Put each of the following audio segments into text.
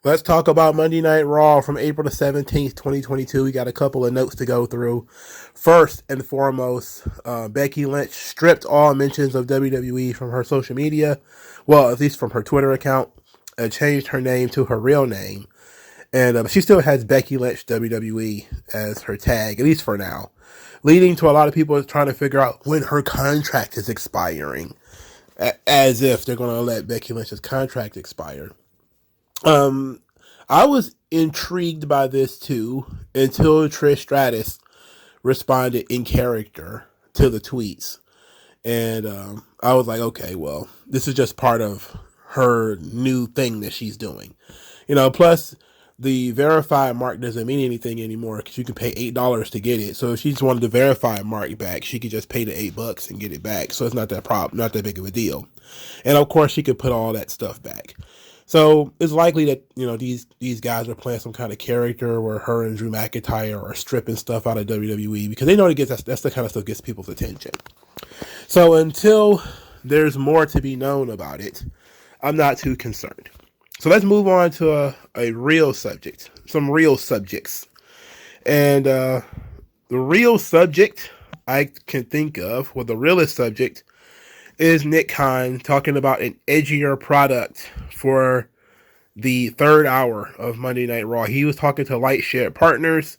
Let's talk about Monday Night Raw from April the 17th, 2022. We got a couple of notes to go through. First and foremost, Becky Lynch stripped all mentions of WWE from her social media, well, at least from her Twitter account, and changed her name to her real name. And she still has Becky Lynch WWE as her tag, at least for now, leading to a lot of people trying to figure out when her contract is expiring, as if they're going to let Becky Lynch's contract expire. I was intrigued by this too until Trish Stratus responded in character to the tweets. And I was like, okay, well, this is just part of her new thing that she's doing. Plus the verified mark doesn't mean anything anymore because you can pay $8 to get it. So if she just wanted the verified mark back, she could just pay the $8 and get it back. So it's not that problem, not that big of a deal. And of course, she could put all that stuff back. So it's likely that, these guys are playing some kind of character where her and Drew McIntyre are stripping stuff out of WWE because they know that's the kind of stuff that gets people's attention. So until there's more to be known about it, I'm not too concerned. So let's move on to a real subject, some real subjects. And the real subject I can think of, well, the realest subject is Nick Khan talking about an edgier product for the third hour of Monday Night Raw. He was talking to Light Shared Partners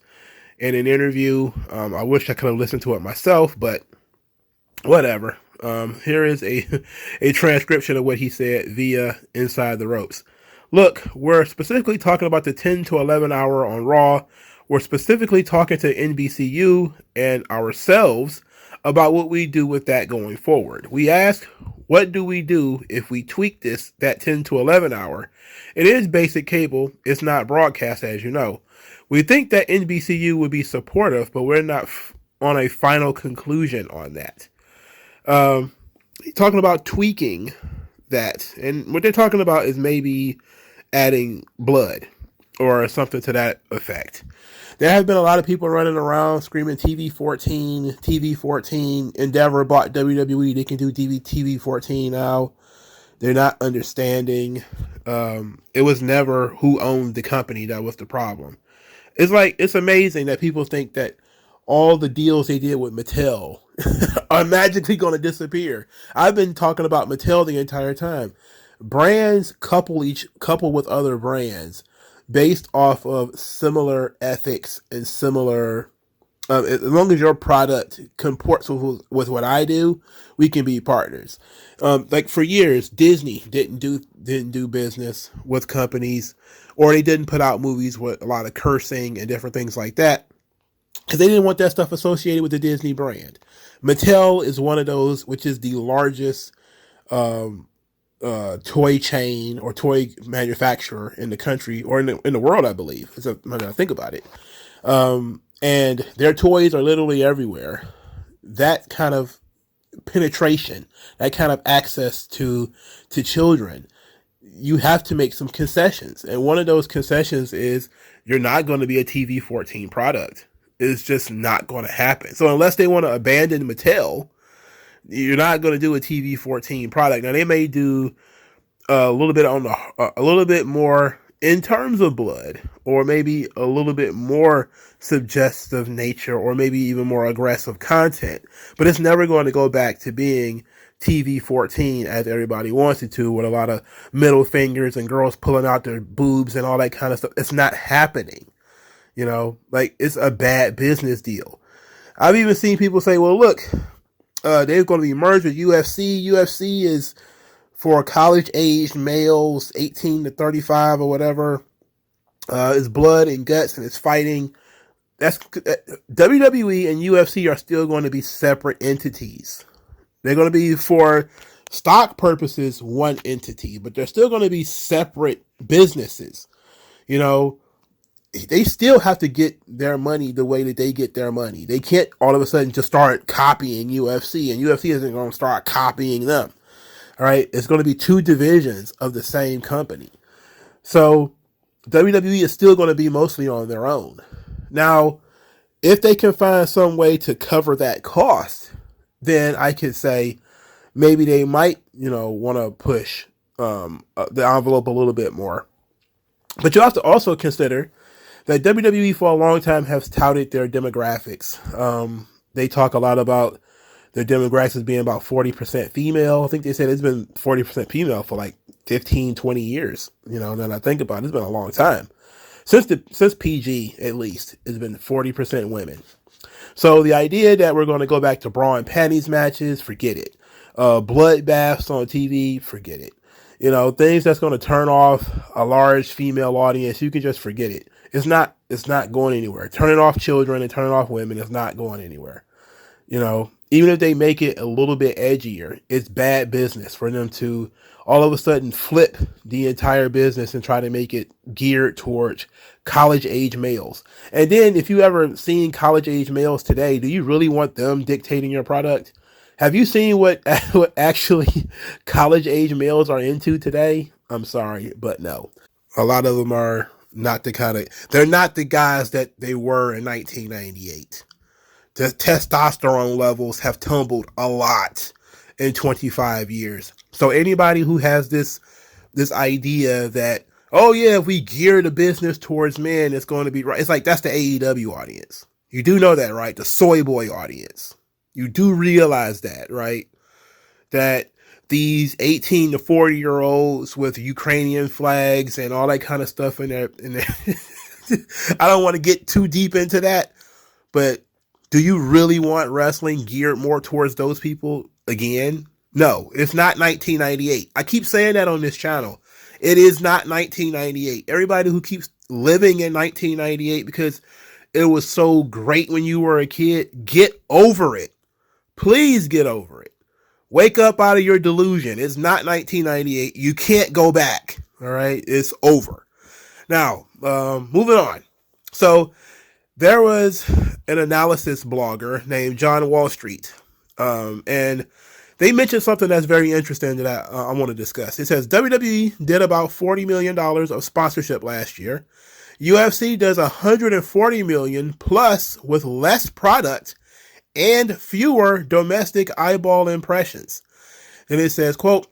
in an interview. I wish I could have listened to it myself, but whatever. Here is a transcription of what he said via Inside the Ropes. Look, we're specifically talking about the 10 to 11 hour on Raw. We're specifically talking to NBCU and ourselves about what we do with that going forward. We ask, what do we do if we tweak that 10 to 11 hour? It is basic cable. It's not broadcast, as you know. We think that NBCU would be supportive, but we're not on a final conclusion on that. Talking about tweaking that, and what they're talking about is maybe adding blood or something to that effect. There have been a lot of people running around screaming TV 14, TV 14. Endeavor bought WWE. They can do TV 14 now. They're not understanding. It was never who owned the company that was the problem. It's amazing that people think that all the deals they did with Mattel are magically going to disappear. I've been talking about Mattel the entire time. Brands couple with other brands based off of similar ethics and similar, as long as your product comports with what I do, we can be partners. Like for years, Disney didn't do business with companies, or they didn't put out movies with a lot of cursing and different things like that, because they didn't want that stuff associated with the Disney brand. Mattel is one of those, which is the largest toy chain or toy manufacturer in the country or in the world, I believe. When I think about it, and their toys are literally everywhere. That kind of penetration, that kind of access to children, you have to make some concessions, and one of those concessions is you're not going to be a TV 14 product. It's just not going to happen. So unless they want to abandon Mattel, you're not going to do a TV 14 product. Now they may do a little bit more in terms of blood, or maybe a little bit more suggestive nature, or maybe even more aggressive content. But it's never going to go back to being TV 14 as everybody wants it to, with a lot of middle fingers and girls pulling out their boobs and all that kind of stuff. It's not happening. It's a bad business deal. I've even seen people say, well, look, they're going to be merged with UFC. UFC is for college-aged males, 18 to 35 or whatever. It's blood and guts and it's fighting. That's WWE and UFC are still going to be separate entities. They're going to be, for stock purposes, one entity, but they're still going to be separate businesses. They still have to get their money the way that they get their money. They can't all of a sudden just start copying UFC, and UFC isn't going to start copying them. All right, it's going to be two divisions of the same company. So WWE is still going to be mostly on their own. Now, if they can find some way to cover that cost, then I could say maybe they might, want to push the envelope a little bit more. But you have to also consider that WWE for a long time has touted their demographics. They talk a lot about their demographics being about 40% female. I think they said it's been 40% female for like 15, 20 years. You know, then I think about it, it's been a long time. Since PG, at least, it's been 40% women. So the idea that we're going to go back to bra and panties matches, forget it. Bloodbaths on TV, forget it. You know, things that's going to turn off a large female audience, you can just forget it. It's not going anywhere. Turning off children and turning off women is not going anywhere. You know, even if they make it a little bit edgier, it's bad business for them to all of a sudden flip the entire business and try to make it geared towards college age males. And then if you ever seen college age males today, do you really want them dictating your product? Have you seen what actually college age males are into today? I'm sorry, but no. A lot of them are not they're not the guys that they were in 1998. The testosterone levels have tumbled a lot in 25 years. So anybody who has this idea that, oh yeah, if we gear the business towards men, it's going to be right. It's like, that's the AEW audience. You do know that, right? The soy boy audience. You do realize that, right? That these 18 to 40-year-olds with Ukrainian flags and all that kind of stuff in there. I don't want to get too deep into that, but do you really want wrestling geared more towards those people again? No, it's not 1998. I keep saying that on this channel. It is not 1998. Everybody who keeps living in 1998 because it was so great when you were a kid, get over it. Please get over it. Wake up out of your delusion. It's not 1998. You can't go back. All right. It's over. Now, moving on. So there was an analysis blogger named John Wall Street. And they mentioned something that's very interesting that I want to discuss. It says WWE did about $40 million of sponsorship last year. UFC does $140 million plus with less product and fewer domestic eyeball impressions. And it says, quote,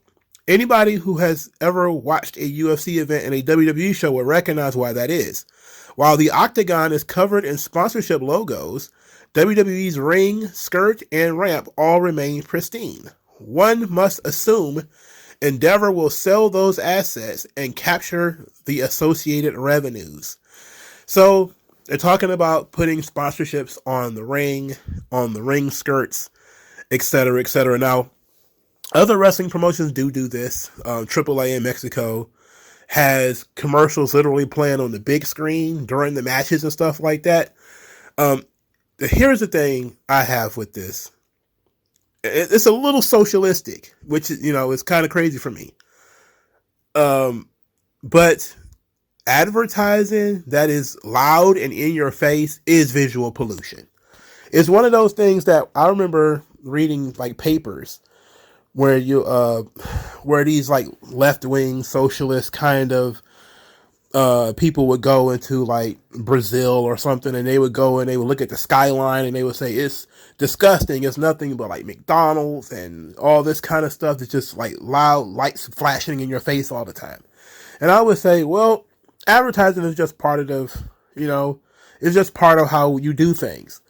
anybody who has ever watched a UFC event and a WWE show will recognize why that is. While the octagon is covered in sponsorship logos, WWE's ring, skirt, and ramp all remain pristine. One must assume Endeavor will sell those assets and capture the associated revenues. So they're talking about putting sponsorships on the ring skirts, etc., etc. Now, other wrestling promotions do this. AAA in Mexico has commercials literally playing on the big screen during the matches and stuff like that. Here's the thing I have with this. It's a little socialistic, which, you know, is kind of crazy for me. But advertising that is loud and in your face is visual pollution. It's one of those things that I remember reading, like, papers where where these like left-wing socialist kind of people would go into like Brazil or something, and they would go and they would look at the skyline and they would say it's disgusting. It's nothing but like McDonald's and all this kind of stuff that's just like loud lights flashing in your face all the time. And I would say, well, advertising is just part of, you know, it's just part of how you do things.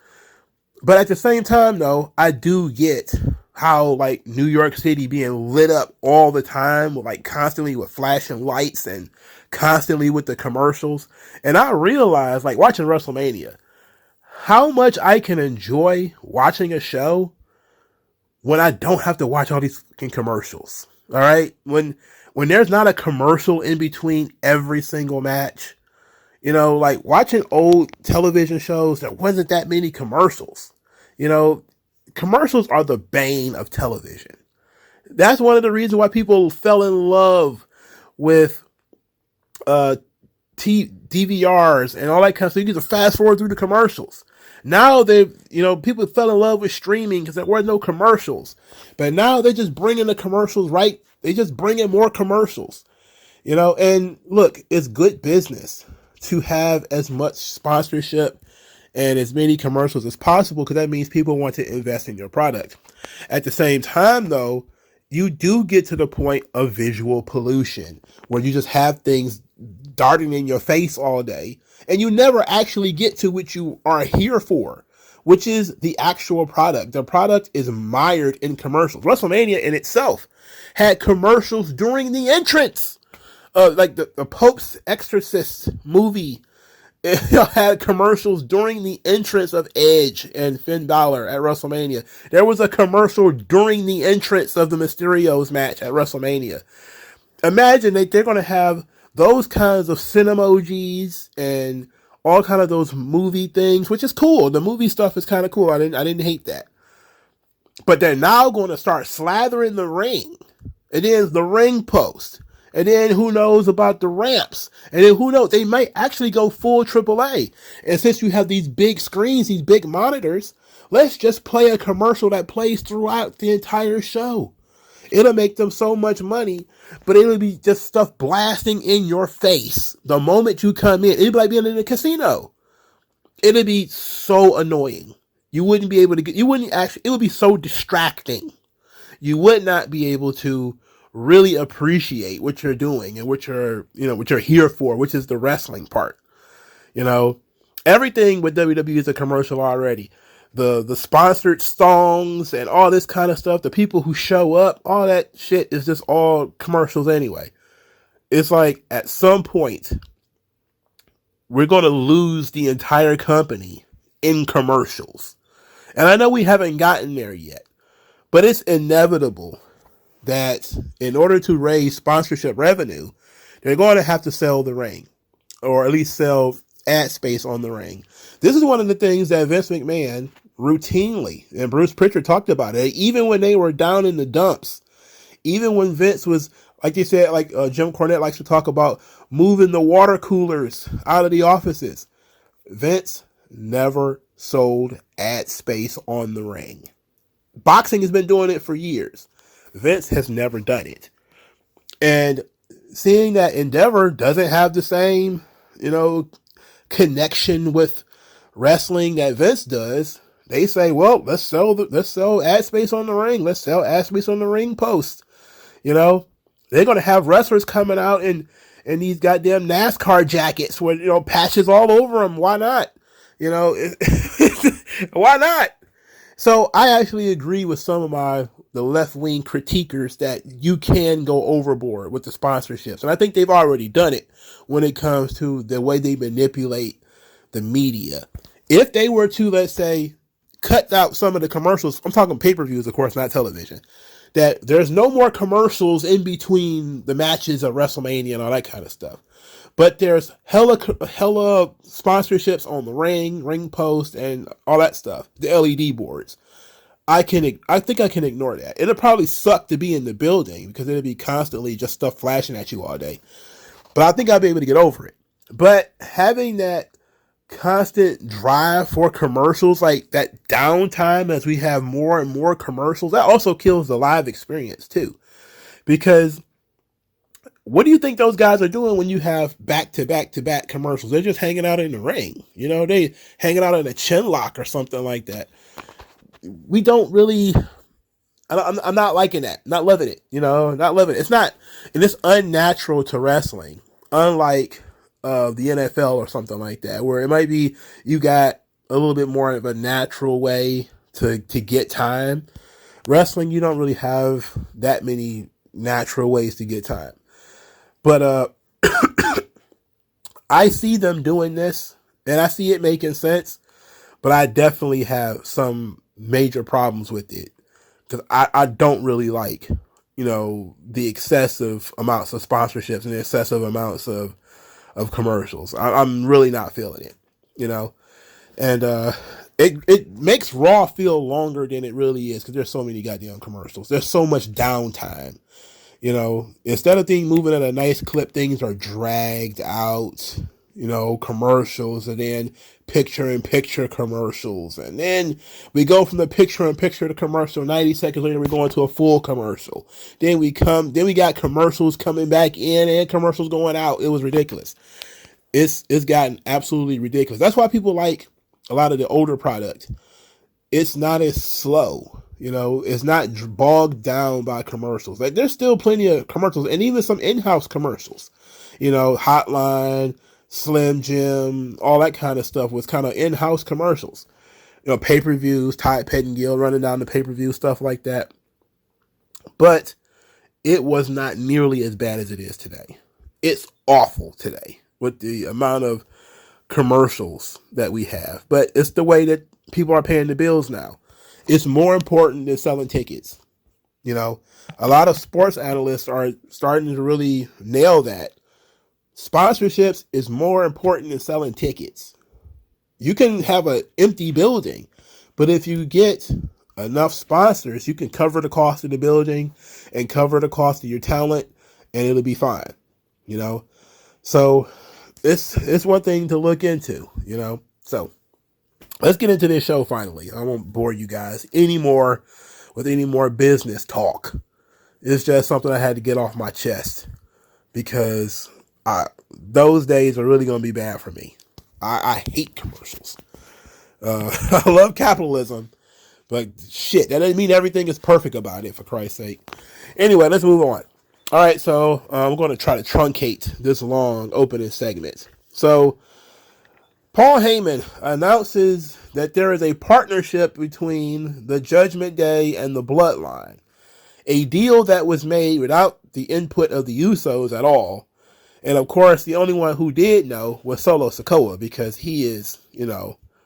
But at the same time, though, I do get how like New York City being lit up all the time with like constantly with flashing lights and constantly with the commercials. And I realized, like, watching WrestleMania, how much I can enjoy watching a show when I don't have to watch all these fucking commercials. All right. When there's not a commercial in between every single match, you know, like watching old television shows, there wasn't that many commercials. You know, commercials are the bane of television. That's one of the reasons why people fell in love with DVRs and all that kind of stuff. You get to fast forward through the commercials. Now people fell in love with streaming because there were no commercials. But now they're just bringing the commercials, right? They just bring in more commercials, you know. And look, it's good business to have as much sponsorship and as many commercials as possible, because that means people want to invest in your product. At the same time, though, you do get to the point of visual pollution where you just have things darting in your face all day, and you never actually get to what you are here for, which is the actual product. The product is mired in commercials. WrestleMania in itself had commercials during the entrance. Like the Pope's Exorcist movie, it had commercials during the entrance of Edge and Finn Balor at WrestleMania. There was a commercial during the entrance of the Mysterios match at WrestleMania. Imagine they're going to have those kinds of cinemojis and all kind of those movie things, which is cool. The movie stuff is kind of cool. I didn't hate that. But they're now going to start slathering the ring. And then the ring post. And then who knows about the ramps. And then who knows, they might actually go full AAA. And since you have these big screens, these big monitors, let's just play a commercial that plays throughout the entire show. It'll make them so much money, but it'll be just stuff blasting in your face the moment you come in. It'll be like being in a casino. It'll be so annoying. You wouldn't be able to get, it would be so distracting. You would not be able to really appreciate what you're doing and what you're here for, which is the wrestling part. Everything with WWE is a commercial already. The sponsored songs and all this kind of stuff, the people who show up, all that shit is just all commercials anyway. It's like at some point, we're going to lose the entire company in commercials. And I know we haven't gotten there yet, but it's inevitable that in order to raise sponsorship revenue, they're going to have to sell the ring, or at least sell ad space on the ring. This is one of the things that Vince McMahon routinely, and Bruce Pritchard talked about it, even when they were down in the dumps, even when Vince was, like they said, like Jim Cornette likes to talk about, moving the water coolers out of the offices. Vince never sold ad space on the ring. Boxing has been doing it for years. Vince has never done it. And seeing that Endeavor doesn't have the same, connection with wrestling that Vince does, they say, well, let's sell ad space on the ring. Let's sell ad space on the ring post. They're going to have wrestlers coming out in these goddamn NASCAR jackets with, patches all over them. Why not? Why not? So I actually agree with some of the left-wing critiquers that you can go overboard with the sponsorships. And I think they've already done it when it comes to the way they manipulate the media. If they were to, let's say, cut out some of the commercials, I'm talking pay-per-views, of course, not television, that there's no more commercials in between the matches of WrestleMania and all that kind of stuff. But there's hella sponsorships on the ring post, and all that stuff, the LED boards. I think I can ignore that. It'll probably suck to be in the building because it'll be constantly just stuff flashing at you all day. But I think I'll be able to get over it. But having that constant drive for commercials, like that downtime as we have more and more commercials, that also kills the live experience too. Because what do you think those guys are doing when you have back-to-back-to-back commercials? They're just hanging out in the ring. They hanging out in a chin lock or something like that. We don't really, I'm not liking that. Not loving it. Not loving it. It's not, and it's unnatural to wrestling. Unlike the NFL or something like that, where it might be you got a little bit more of a natural way to get time. Wrestling, you don't really have that many natural ways to get time. But I see them doing this, and I see it making sense, but I definitely have some major problems with it, because I don't really like, the excessive amounts of sponsorships and the excessive amounts of commercials. I'm really not feeling it, and it makes Raw feel longer than it really is, because there's so many goddamn commercials. There's so much downtime. Instead of things moving at a nice clip, things are dragged out, commercials, and then picture-in-picture commercials. And then we go from the picture-in-picture to commercial. 90 seconds later, we're going to a full commercial. Then we got commercials coming back in and commercials going out. It was ridiculous. It's gotten absolutely ridiculous. That's why people like a lot of the older product. It's not as slow. It's not bogged down by commercials. Like, there's still plenty of commercials, and even some in-house commercials. Hotline, Slim Jim, all that kind of stuff was kind of in-house commercials. Pay-per-views, Tide Pettingill running down the pay-per-view, stuff like that. But it was not nearly as bad as it is today. It's awful today with the amount of commercials that we have. But it's the way that people are paying the bills now. It's more important than selling tickets. A lot of sports analysts are starting to really nail that. Sponsorships is more important than selling tickets. You can have an empty building, but if you get enough sponsors, you can cover the cost of the building and cover the cost of your talent, and it'll be fine. So it's one thing to look into. So let's get into this show finally. I won't bore you guys anymore with any more business talk. It's just something I had to get off my chest because those days are really going to be bad for me. I hate commercials. I love capitalism, but shit, that doesn't mean everything is perfect about it, for Christ's sake. Anyway, let's move on. All right, so we're going to try to truncate this long opening segment. So Paul Heyman announces that there is a partnership between the Judgment Day and the Bloodline, a deal that was made without the input of the Usos at all. And of course, the only one who did know was Solo Sikoa, because he is,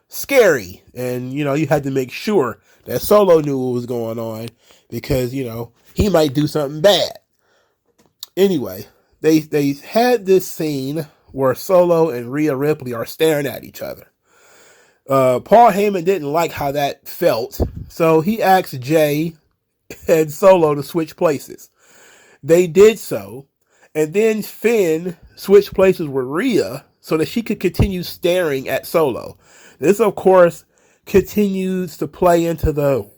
scary. And, you had to make sure that Solo knew what was going on because, he might do something bad. Anyway, they had this scene where Solo and Rhea Ripley are staring at each other. Paul Heyman didn't like how that felt, so he asked Jay and Solo to switch places. They did so, and then Finn switched places with Rhea so that she could continue staring at Solo. This, of course, continues to play into the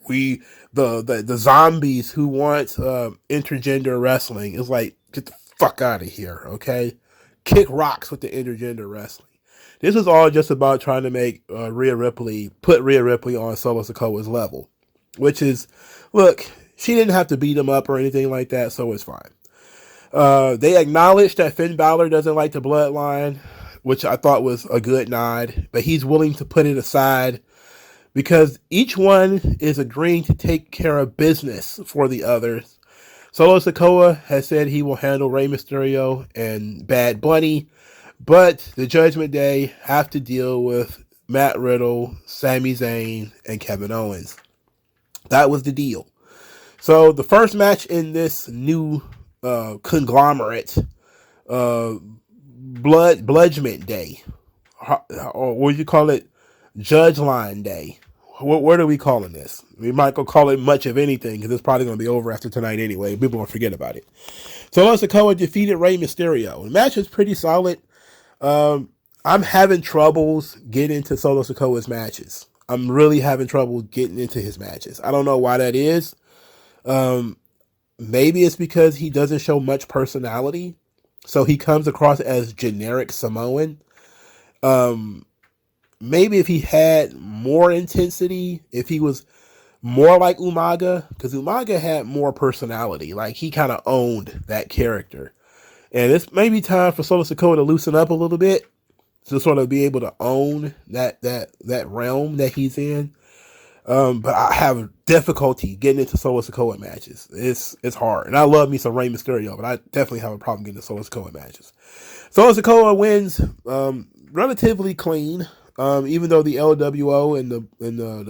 zombies who want intergender wrestling. It's like, get the fuck out of here, okay? Kick rocks with the intergender wrestling. This is all just about trying to make put Rhea Ripley on Solo Sikoa's level, which is, look, she didn't have to beat him up or anything like that, so it's fine. They acknowledged that Finn Balor doesn't like the Bloodline, which I thought was a good nod, but he's willing to put it aside because each one is agreeing to take care of business for the others. Solo Sikoa has said he will handle Rey Mysterio and Bad Bunny, but the Judgment Day have to deal with Matt Riddle, Sami Zayn, and Kevin Owens. That was the deal. So the first match in this new conglomerate, Bludgment Day, or what do you call it? Judge Line Day. What are we calling this? We might go call it much of anything because it's probably going to be over after tonight anyway. People won't forget about it. Solo Sikoa defeated Rey Mysterio. The match was pretty solid. I'm having troubles getting into Solo Sikoa's matches. I'm really having trouble getting into his matches. I don't know why that is. Maybe it's because he doesn't show much personality, so he comes across as generic Samoan. Maybe if he had more intensity, if he was more like Umaga, because Umaga had more personality. Like, he kind of owned that character. And it's maybe time for Solo Sikoa to loosen up a little bit to sort of be able to own that realm that he's in. But I have difficulty getting into Solo Sikoa matches. It's hard. And I love me some Rey Mysterio, but I definitely have a problem getting into Solo Sikoa matches. Solo Sikoa wins relatively clean. Even though the LWO and the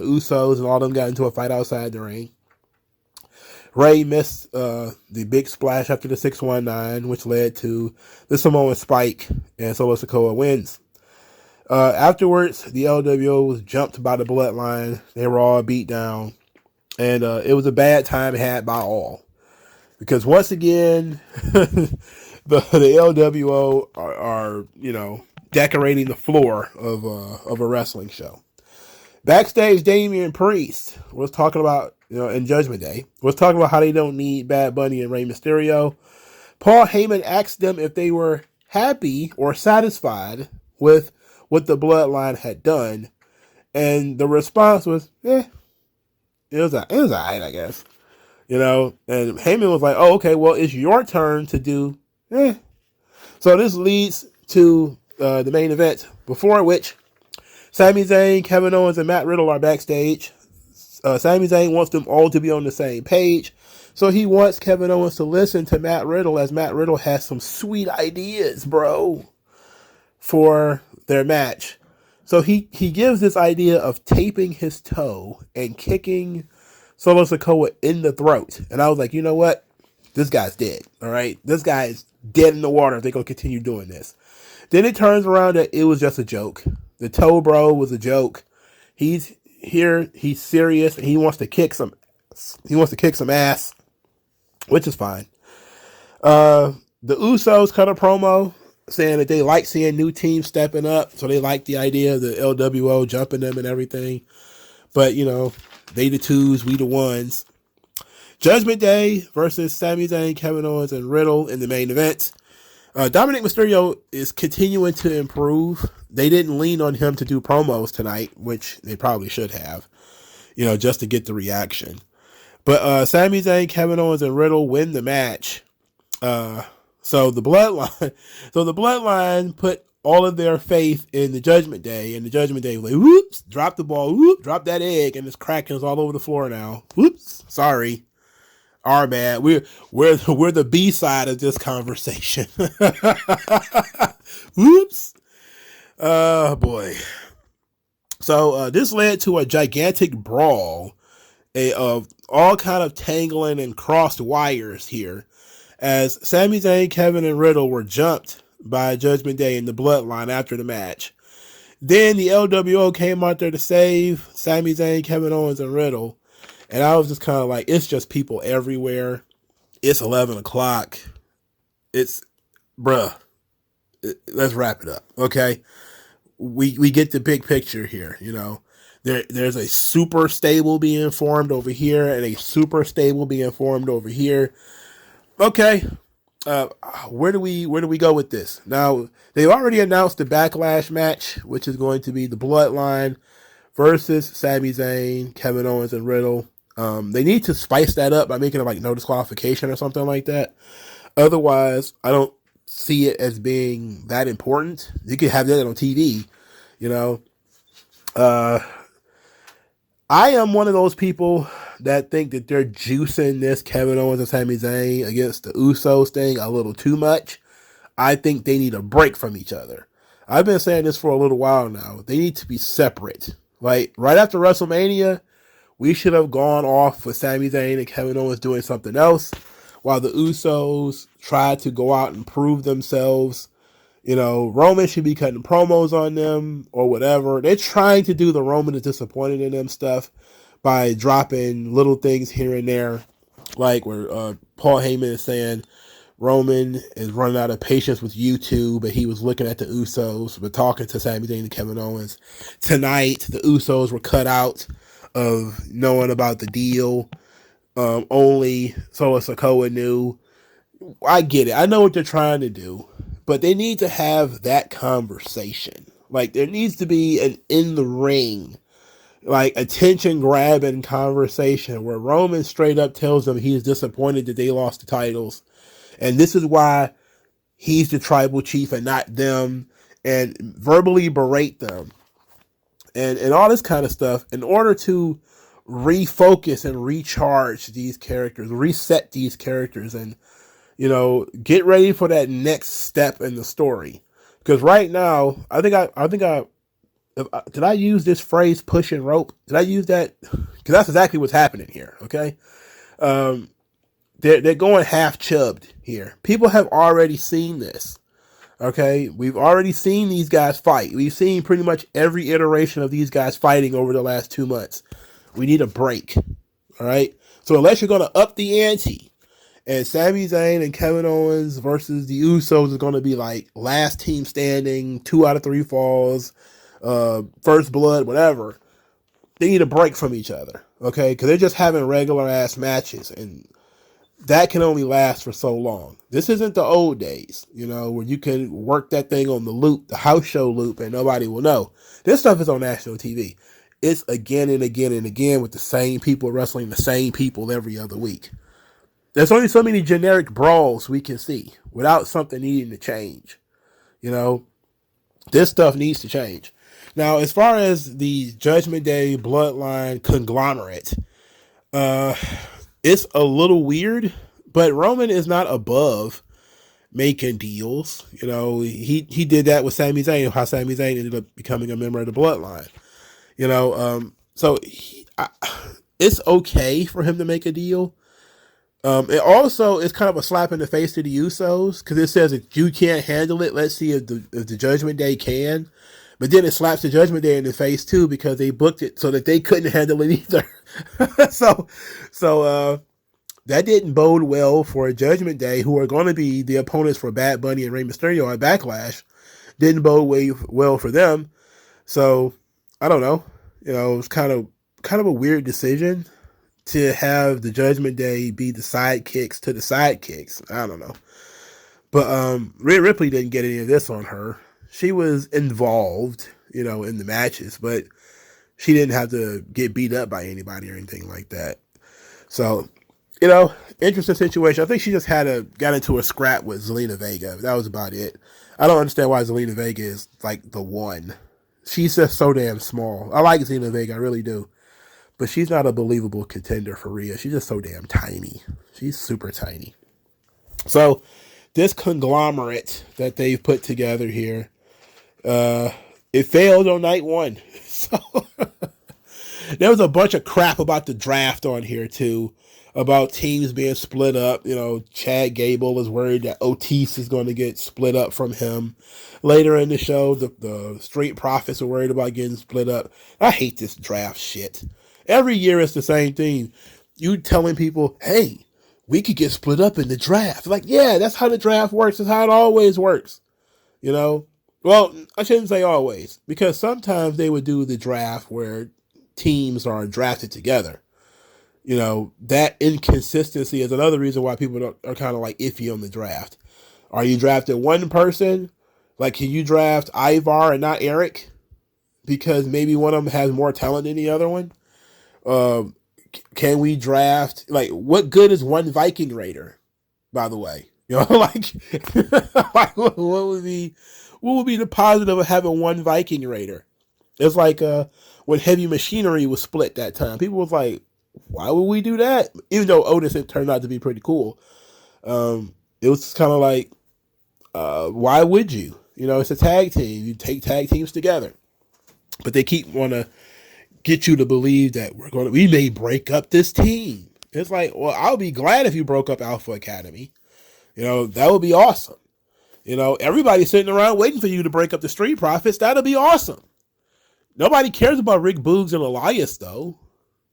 Usos and all them got into a fight outside the ring. Rey missed the big splash after the 619, which led to the Samoan Spike, and Solo Sikoa wins. Afterwards, the LWO was jumped by the Bloodline. They were all beat down, and it was a bad time had by all. Because once again, the LWO are decorating the floor of a wrestling show. Backstage, Damian Priest was talking about, in Judgment Day, was talking about how they don't need Bad Bunny and Rey Mysterio. Paul Heyman asked them if they were happy or satisfied with what the Bloodline had done, and the response was, it was alright, I guess. You know, and Heyman was like, "Oh, okay, well, it's your turn to do." So this leads to the main event, before which Sami Zayn, Kevin Owens, and Matt Riddle are backstage. Sami Zayn wants them all to be on the same page. So he wants Kevin Owens to listen to Matt Riddle, as Matt Riddle has some sweet ideas, bro, for their match. So he gives this idea of taping his toe and kicking Solo Sikoa in the throat. And I was like, you know what? This guy's dead, all right? This guy is dead in the water if they're going to continue doing this. Then it turns around that it was just a joke. The toe bro was a joke. He's here, he's serious, and he wants to kick some ass, which is fine. The Usos cut a promo saying that they like seeing new teams stepping up, so they like the idea of the LWO jumping them and everything. But, you know, they the twos, we the ones. Judgment Day versus Sami Zayn, Kevin Owens, and Riddle in the main event. Dominic Mysterio is continuing to improve. They didn't lean on him to do promos tonight, which they probably should have, you know, just to get the reaction. But Sami Zayn, Kevin Owens, and Riddle win the match. So the bloodline put all of their faith in the Judgment Day, and the Judgment Day was like, whoops, drop the ball, whoop, drop that egg, and it's cracking all over the floor now. Whoops, sorry. Our bad. We're the B side of this conversation. Whoops. Oh boy. So this led to a gigantic brawl, of all kind of tangling and crossed wires here, as Sami Zayn, Kevin, and Riddle were jumped by Judgment Day in the Bloodline after the match. Then the LWO came out there to save Sami Zayn, Kevin Owens, and Riddle. And I was just kind of like, it's just people everywhere. It's 11 o'clock. Let's wrap it up, okay? We get the big picture here, you know. There's a super stable being formed over here and a super stable being formed over here. Okay, where do we go with this? Now, they've already announced the Backlash match, which is going to be the Bloodline versus Sami Zayn, Kevin Owens, and Riddle. They need to spice that up by making it like no disqualification or something like that. Otherwise, I don't see it as being that important. You could have that on TV, you know. I am one of those people that think that they're juicing this Kevin Owens and Sami Zayn against the Usos thing a little too much. I think they need a break from each other. I've been saying this for a little while now. They need to be separate. Like, right after WrestleMania, we should have gone off with Sami Zayn and Kevin Owens doing something else, while the Usos tried to go out and prove themselves. You know, Roman should be cutting promos on them or whatever. They're trying to do the Roman is disappointed in them stuff by dropping little things here and there, like where Paul Heyman is saying Roman is running out of patience with you two, but he was looking at the Usos, but talking to Sami Zayn and Kevin Owens. Tonight, the Usos were cut out of knowing about the deal. Only Solo Sikoa knew. I get it. I know what they're trying to do, but they need to have that conversation. Like, there needs to be an in the ring, like, attention grabbing conversation where Roman straight up tells them he's disappointed that they lost the titles, and this is why he's the tribal chief and not them, and verbally berate them. And all this kind of stuff in order to refocus and recharge these characters, reset these characters, and, you know, get ready for that next step in the story. Because right now, did I use this phrase, push and rope? Did I use that? Because that's exactly what's happening here, okay? They're going half chubbed here. People have already seen this. Okay, we've already seen these guys fight. We've seen pretty much every iteration of these guys fighting over the last 2 months. We need a break, all right? So unless you're going to up the ante, and Sami Zayn and Kevin Owens versus the Usos is going to be like last team standing, 2 out of 3 falls, first blood, whatever, they need a break from each other, okay? Because they're just having regular-ass matches, and that can only last for so long. This isn't the old days, you know, where you can work that thing on the loop, the house show loop, and nobody will know. This stuff is on national TV. it's again and again and again with the same people wrestling the same people every other week. There's only so many generic brawls we can see without something needing to change. You know, this stuff needs to change. Now, as far as the Judgment Day Bloodline conglomerate, it's a little weird, but Roman is not above making deals. You know, he did that with Sami Zayn, how Sami Zayn ended up becoming a member of the Bloodline. You know, so it's okay for him to make a deal. It also is kind of a slap in the face to the Usos, because it says if you can't handle it, let's see if the Judgment Day can. But then it slaps the Judgment Day in the face too, because they booked it so that they couldn't handle it either. so that didn't bode well for Judgment Day, who are going to be the opponents for Bad Bunny and Rey Mysterio at Backlash. Didn't bode well for them. So I don't know. You know, it's kind of a weird decision to have the Judgment Day be the sidekicks to the sidekicks. I don't know. But Rhea Ripley didn't get any of this on her. She was involved, you know, in the matches, but she didn't have to get beat up by anybody or anything like that. So, you know, interesting situation. I think she just got into a scrap with Zelina Vega. That was about it. I don't understand why Zelina Vega is like the one. She's just so damn small. I like Zelina Vega, I really do. But she's not a believable contender for Rhea. She's just so damn tiny. She's super tiny. So, this conglomerate that they've put together here, it failed on night one. So there was a bunch of crap about the draft on here too, about teams being split up. You know, Chad Gable is worried that Otis is going to get split up from him. Later in the show, the Street Profits are worried about getting split up. I hate this draft shit. Every year it's the same thing. You telling people, hey, we could get split up in the draft. Like, yeah, that's how the draft works. That's how it always works. You know? Well, I shouldn't say always, because sometimes they would do the draft where teams are drafted together. You know, that inconsistency is another reason why people are kind of like iffy on the draft. Are you drafting one person? Like, can you draft Ivar and not Eric? Because maybe one of them has more talent than the other one? Can we draft, like, what good is one Viking Raider, by the way? You know, like, like what would be the positive of having one Viking Raider? It's like when Heavy Machinery was split that time. People was like, why would we do that? Even though Otis had turned out to be pretty cool. It was kind of like, why would you? You know, it's a tag team. You take tag teams together. But they keep want to get you to believe that we may break up this team. It's like, well, I'll be glad if you broke up Alpha Academy. You know, that would be awesome. You know, everybody's sitting around waiting for you to break up the Street Profits. That'll be awesome. Nobody cares about Rick Boogs and Elias, though.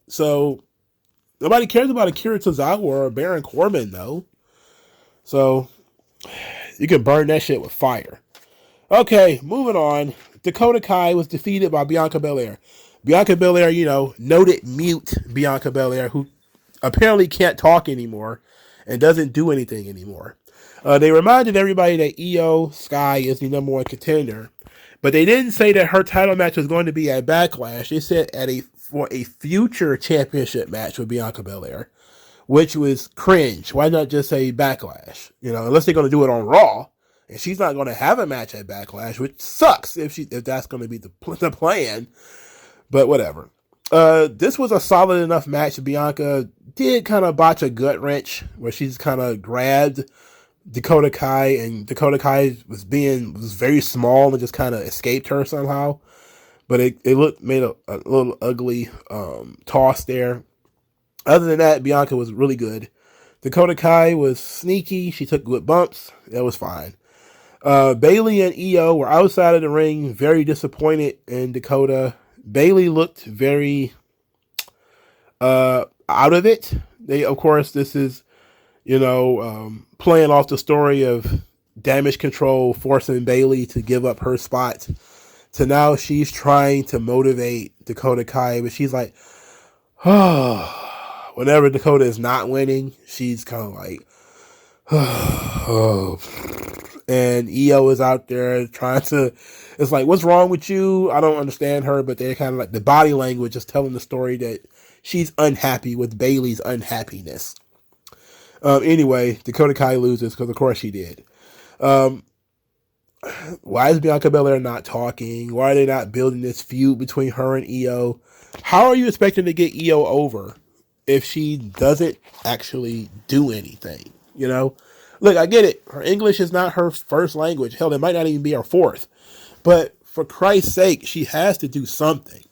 So, nobody cares about Akira Tozawa or Baron Corbin, though. So, you can burn that shit with fire. Okay, moving on. Dakota Kai was defeated by Bianca Belair. Bianca Belair, you know, noted mute Bianca Belair, who apparently can't talk anymore and doesn't do anything anymore. They reminded everybody that Io Sky is the number one contender, but they didn't say that her title match was going to be at Backlash. They said for a future championship match with Bianca Belair, which was cringe. Why not just say Backlash? You know, unless they're going to do it on Raw, and she's not going to have a match at Backlash, which sucks if that's going to be the plan. But whatever. This was a solid enough match. Bianca did kind of botch a gut wrench where she's kind of grabbed Dakota Kai, and Dakota Kai was very small and just kind of escaped her somehow. But it made a little ugly toss there. Other than that, Bianca was really good. Dakota Kai was sneaky. She took good bumps. That was fine. Bayley and Io were outside of the ring, very disappointed in Dakota. Bayley looked very out of it. Of course, this is, you know, playing off the story of Damage Control forcing Bayley to give up her spot. So now she's trying to motivate Dakota Kai, but she's like, oh, whenever Dakota is not winning, she's kind of like, oh. And EO is out there trying to, it's like, what's wrong with you? I don't understand her, but they're kind of like, the body language is telling the story that she's unhappy with Bayley's unhappiness. Anyway, Dakota Kai loses because of course she did. Why is Bianca Belair not talking? Why are they not building this feud between her and EO? How are you expecting to get EO over if she doesn't actually do anything? You know? Look, I get it. Her English is not her first language. Hell, it might not even be her fourth. But for Christ's sake, she has to do something.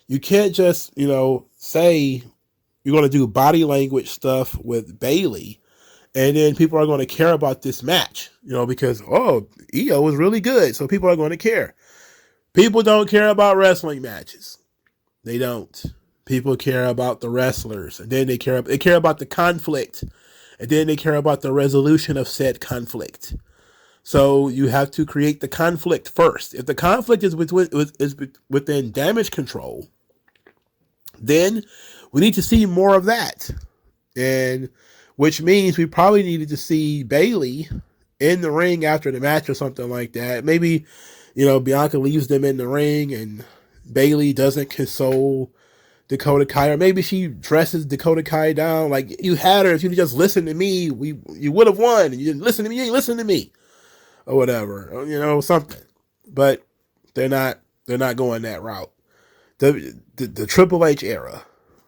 You can't just, say you're going to do body language stuff with Bayley, and then people are going to care about this match, because, EO is really good, so people are going to care. People don't care about wrestling matches. They don't. People care about the wrestlers, and then they care about the conflict, and then they care about the resolution of said conflict. So you have to create the conflict first. If the conflict is within damage control, then we need to see more of that. And which means we probably needed to see Bayley in the ring after the match or something like that. Maybe, Bianca leaves them in the ring and Bayley doesn't console Dakota Kai, or maybe she dresses Dakota Kai down. Like, you had her, if you just listened to me, you would have won. You didn't listen to me, you ain't listen to me. Or whatever, something. But they're not going that route. The Triple H era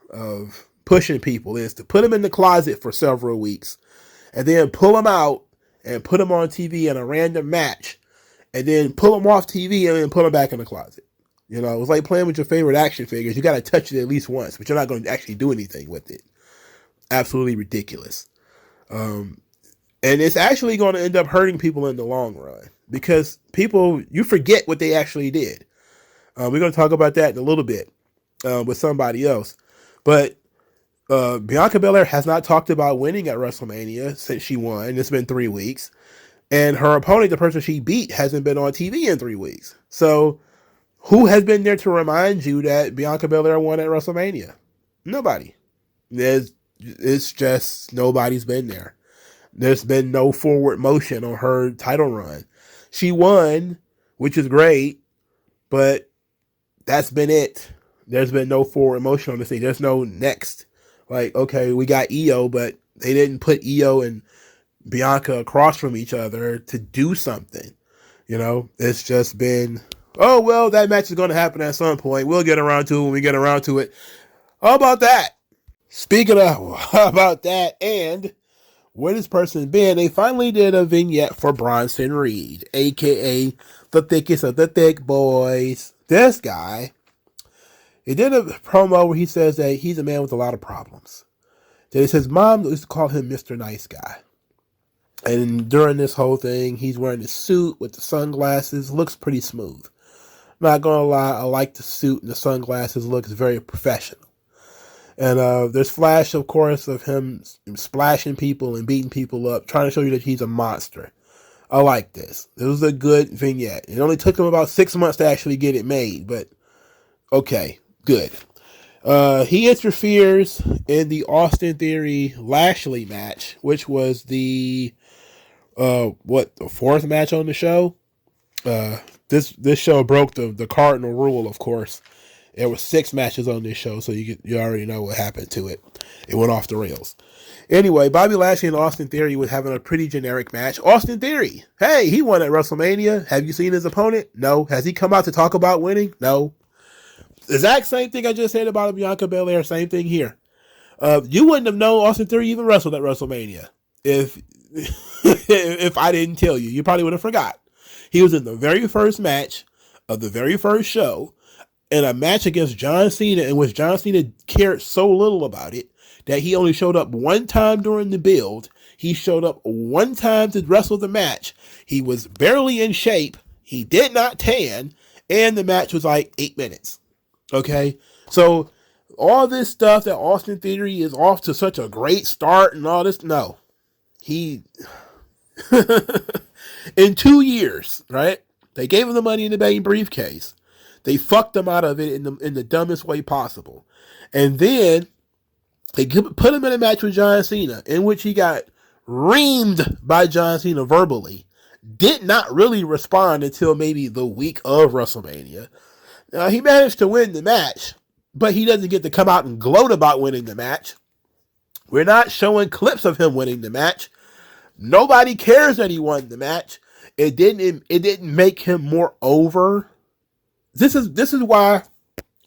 of pushing people is to put them in the closet for several weeks and then pull them out and put them on TV in a random match and then pull them off TV and then put them back in the closet. It's like playing with your favorite action figures. You got to touch it at least once, but you're not going to actually do anything with it. Absolutely ridiculous. And it's actually going to end up hurting people in the long run because you forget what they actually did. We're going to talk about that in a little bit with somebody else. But Bianca Belair has not talked about winning at WrestleMania since she won. It's been 3 weeks. And her opponent, the person she beat, hasn't been on TV in 3 weeks. So who has been there to remind you that Bianca Belair won at WrestleMania? Nobody. It's just nobody's been there. There's been no forward motion on her title run. She won, which is great, but that's been it. There's been no forward motion on the thing. There's no next. Like, okay, we got EO, but they didn't put EO and Bianca across from each other to do something. It's just been, oh, well, that match is going to happen at some point. We'll get around to it when we get around to it. How about that? Speaking of, how about that? And where this person been, they finally did a vignette for Bronson Reed, a.k.a. the thickest of the thick boys. This guy, he did a promo where he says that he's a man with a lot of problems. That his mom used to call him Mr. Nice Guy. And during this whole thing, he's wearing a suit with the sunglasses. Looks pretty smooth. Not gonna lie, I like the suit and the sunglasses. Looks very professional. And there's flash, of course, of him splashing people and beating people up, trying to show you that he's a monster. I like this. It was a good vignette. It only took him about 6 months to actually get it made, but okay, good. He interferes in the Austin Theory Lashley match, which was the fourth match on the show? This show broke the cardinal rule, of course. There were 6 matches on this show, so you already know what happened to it. It went off the rails. Anyway, Bobby Lashley and Austin Theory was having a pretty generic match. Austin Theory, hey, he won at WrestleMania. Have you seen his opponent? No. Has he come out to talk about winning? No. Exact same thing I just said about Bianca Belair. Same thing here. You wouldn't have known Austin Theory even wrestled at WrestleMania if if I didn't tell you. You probably would have forgot. He was in the very first match of the very first show in a match against John Cena, in which John Cena cared so little about it that he only showed up one time during the build. He showed up one time to wrestle the match. He was barely in shape. He did not tan, and the match was like 8 minutes. Okay, so all this stuff that Austin Theory is off to such a great start and all this, no. He, in 2 years, right, they gave him the Money in the Bank briefcase. They fucked him out of it in the dumbest way possible. And then they put him in a match with John Cena, in which he got reamed by John Cena verbally did not really respond until maybe the week of WrestleMania. Now, he managed to win the match, but he doesn't get to come out and gloat about winning the match. We're not showing clips of him winning the match. Nobody cares that he won the match. It didn't make him more over. This is why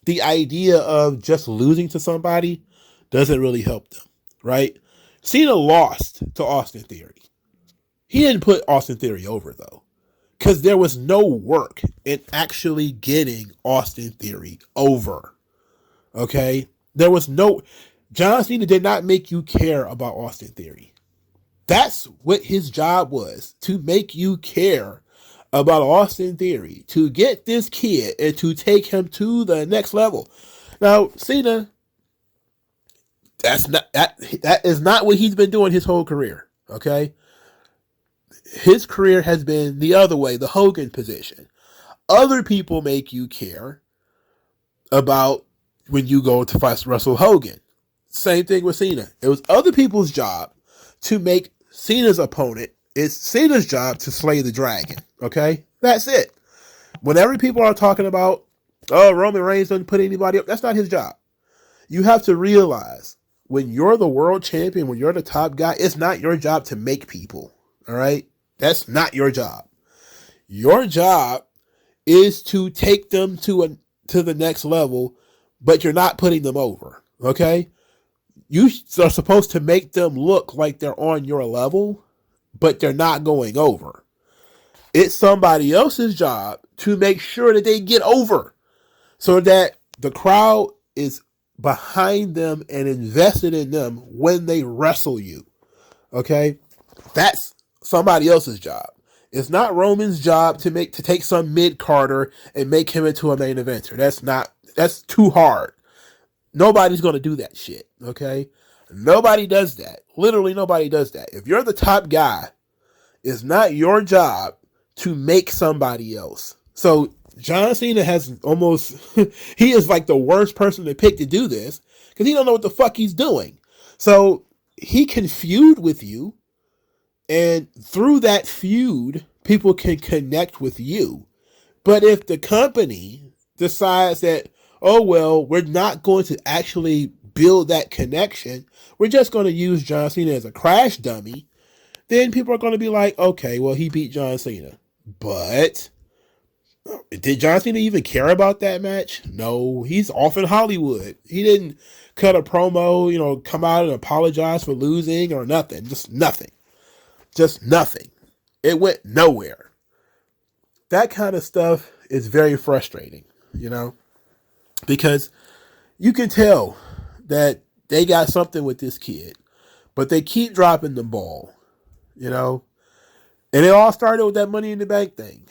the idea of just losing to somebody doesn't really help them, right? Cena lost to Austin Theory. He didn't put Austin Theory over, though, because there was no work in actually getting Austin Theory over, okay? There was no... John Cena did not make you care about Austin Theory. That's what his job was, to make you care about Austin Theory, to get this kid and to take him to the next level. Now, Cena, that is not what he's been doing his whole career, okay? His career has been the other way, the Hogan position. Other people make you care about when you go to wrestle Hogan. Same thing with Cena. It was other people's job to make Cena's opponent. It's Cena's job to slay the dragon. Okay? That's it. Whenever people are talking about, oh, Roman Reigns doesn't put anybody up, that's not his job. You have to realize, when you're the world champion, when you're the top guy, it's not your job to make people. All right? That's not your job. Your job is to take them to the next level, but you're not putting them over. Okay? You are supposed to make them look like they're on your level, but they're not going over. It's somebody else's job to make sure that they get over, so that the crowd is behind them and invested in them when they wrestle you. Okay? That's somebody else's job. It's not Roman's job to take some mid-carder and make him into a main eventer. That's too hard. Nobody's going to do that shit, okay? Nobody does that. Literally nobody does that. If you're the top guy, it's not your job to make somebody else. So John Cena has almost, he is like the worst person to pick to do this, because he don't know what the fuck he's doing. So he can feud with you, and through that feud, people can connect with you. But if the company decides that, oh, well, we're not going to actually build that connection, we're just going to use John Cena as a crash dummy, then people are going to be like, okay, well, he beat John Cena. But did John Cena even care about that match? No, he's off in Hollywood. He didn't cut a promo, come out and apologize for losing or nothing. Just nothing. Just nothing. It went nowhere. That kind of stuff is very frustrating, because you can tell that they got something with this kid, but they keep dropping the ball, and it all started with that Money in the Bank thing.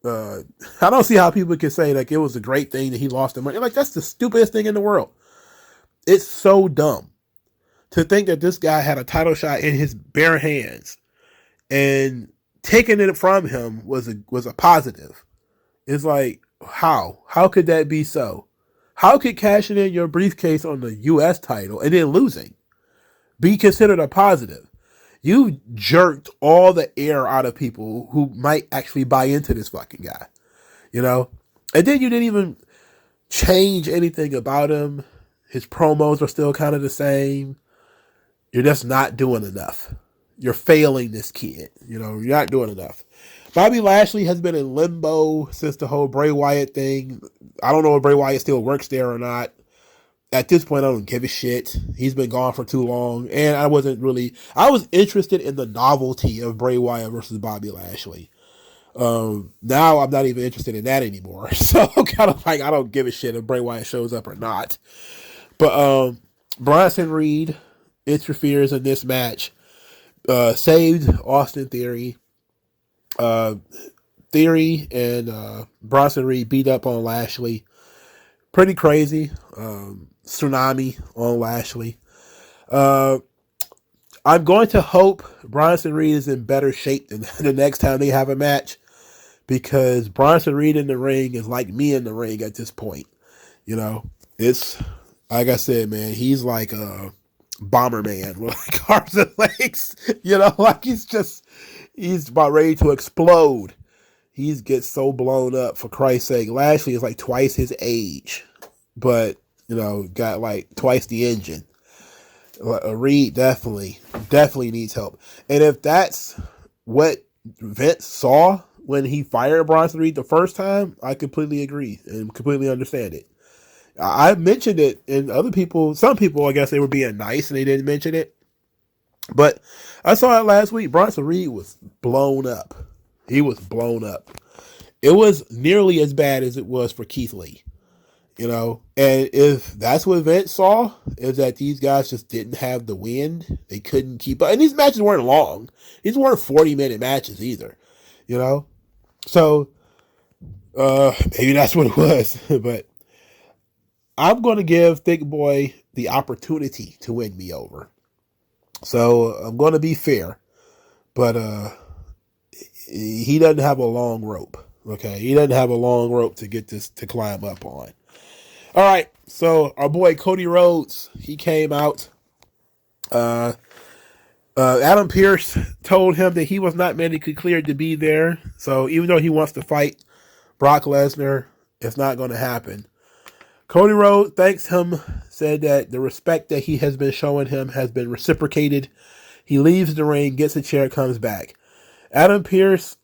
I don't see how people can say like it was a great thing that he lost the money. Like, that's the stupidest thing in the world. It's so dumb to think that this guy had a title shot in his bare hands, and taking it from him was a positive. It's like, how could that be so? How could cashing in your briefcase on the U.S. title and then losing be considered a positive? You jerked all the air out of people who might actually buy into this fucking guy, And then you didn't even change anything about him. His promos are still kind of the same. You're just not doing enough. You're failing this kid. You're not doing enough. Bobby Lashley has been in limbo since the whole Bray Wyatt thing. I don't know if Bray Wyatt still works there or not. At this point, I don't give a shit. He's been gone for too long. And I was interested in the novelty of Bray Wyatt versus Bobby Lashley. Now I'm not even interested in that anymore. So I'm kind of like, I don't give a shit if Bray Wyatt shows up or not. But Bronson Reed interferes in this match. Saved Austin Theory. Theory and Bronson Reed beat up on Lashley. Pretty crazy. Tsunami on Lashley. I'm going to hope Bronson Reed is in better shape than the next time they have a match, because Bronson Reed in the ring is like me in the ring at this point. It's like I said, man, he's like a Bomberman with like arms and legs. Like he's He's about ready to explode. He gets so blown up, for Christ's sake. Lashley is like twice his age, but, got like twice the engine. Reed definitely needs help. And if that's what Vince saw when he fired Bronson Reed the first time, I completely agree and completely understand it. I mentioned it, and some people, I guess they were being nice and they didn't mention it. But I saw it last week. Bronson Reed was blown up. He was blown up. It was nearly as bad as it was for Keith Lee. And if that's what Vince saw, is that these guys just didn't have the wind. They couldn't keep up. And these matches weren't long. These weren't 40-minute matches either. So maybe that's what it was. But I'm going to give Thick Boy the opportunity to win me over. So I'm going to be fair. But he doesn't have a long rope. Okay, he doesn't have a long rope to get this to climb up on. All right, so our boy Cody Rhodes, he came out. Adam Pearce told him that he was not medically cleared to be there. So even though he wants to fight Brock Lesnar, it's not going to happen. Cody Rhodes thanks him, said that the respect that he has been showing him has been reciprocated. He leaves the ring, gets a chair, comes back. Adam Pearce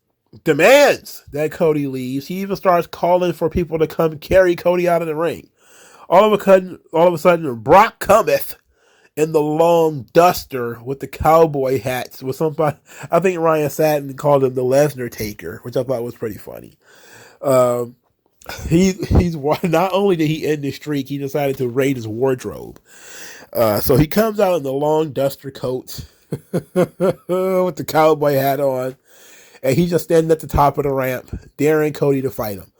demands that Cody leaves. He even starts calling for people to come carry Cody out of the ring. All of a sudden, Brock cometh in the long duster with the cowboy hats. With somebody, I think Ryan Satin called him the Lesnar Taker, which I thought was pretty funny. He's not only did he end the streak, he decided to raid his wardrobe. So he comes out in the long duster coat with the cowboy hat on, and he's just standing at the top of the ramp, daring Cody to fight him.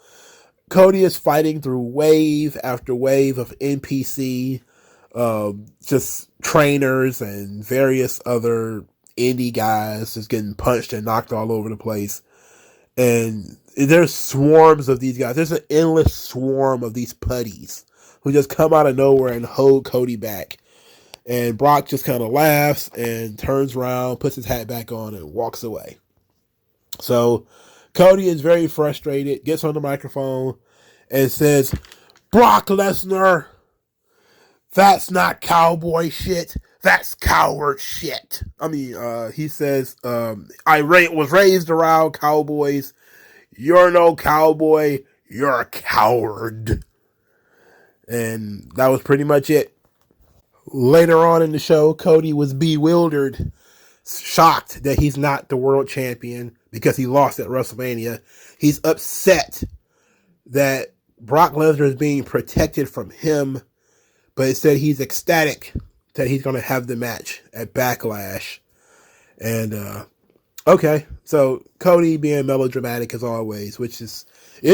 Cody is fighting through wave after wave of NPC, just trainers and various other indie guys just getting punched and knocked all over the place. And there's swarms of these guys. There's an endless swarm of these putties who just come out of nowhere and hold Cody back. And Brock just kind of laughs and turns around, puts his hat back on, and walks away. So Cody is very frustrated, gets on the microphone, and says, "Brock Lesnar, that's not cowboy shit. That's coward shit." I mean, he says, I was raised around cowboys. You're no cowboy. You're a coward. And that was pretty much it. Later on in the show, Cody was bewildered, shocked that he's not the world champion because he lost at WrestleMania. He's upset that Brock Lesnar is being protected from him, but instead he's ecstatic that he's going to have the match at Backlash. And, okay, so Cody being melodramatic as always, which is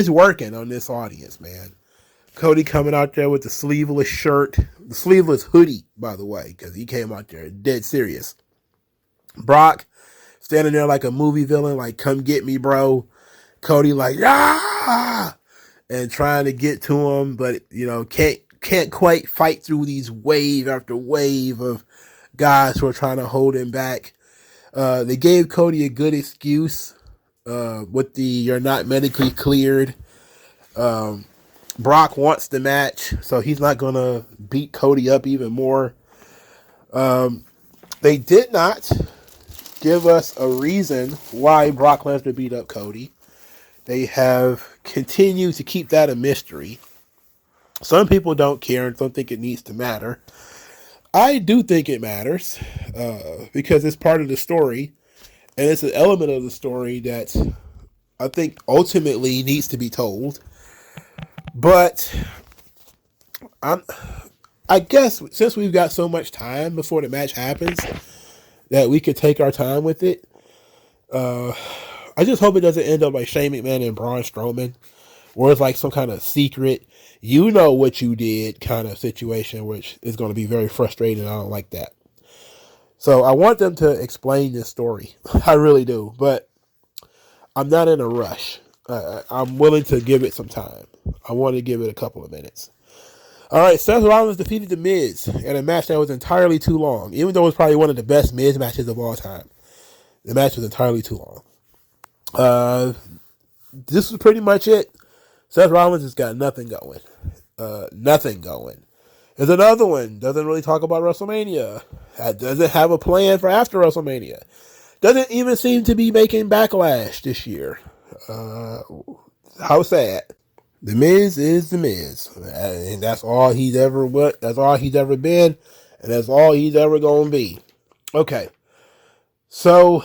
working on this audience, man. Cody coming out there with the sleeveless shirt, the sleeveless hoodie, by the way, because he came out there dead serious. Brock standing there like a movie villain, like, come get me, bro. Cody like, ah, and trying to get to him, but, can't quite fight through these wave after wave of guys who are trying to hold him back. They gave Cody a good excuse with the "you're not medically cleared." Brock wants the match, so he's not going to beat Cody up even more. They did not give us a reason why Brock Lesnar beat up Cody. They have continued to keep that a mystery. Some people don't care and don't think it needs to matter. I do think it matters because it's part of the story, and it's an element of the story that I think ultimately needs to be told. But I guess since we've got so much time before the match happens that we could take our time with it, I just hope it doesn't end up like Shane McMahon and Braun Strowman, where it's like some kind of secret, you know what you did kind of situation, which is going to be very frustrating. I don't like that. So I want them to explain this story. I really do. But I'm not in a rush. I'm willing to give it some time. I want to give it a couple of minutes. All right, Seth Rollins defeated The Miz in a match that was entirely too long, even though it was probably one of the best Miz matches of all time. The match was entirely too long. This was pretty much it. Seth Rollins has got nothing going. Nothing going. There's another one. Doesn't really talk about WrestleMania. Doesn't have a plan for after WrestleMania. Doesn't even seem to be making Backlash this year. How sad. The Miz is the Miz, and that's all he's ever. That's all he's ever been, and that's all he's ever gonna be. Okay, so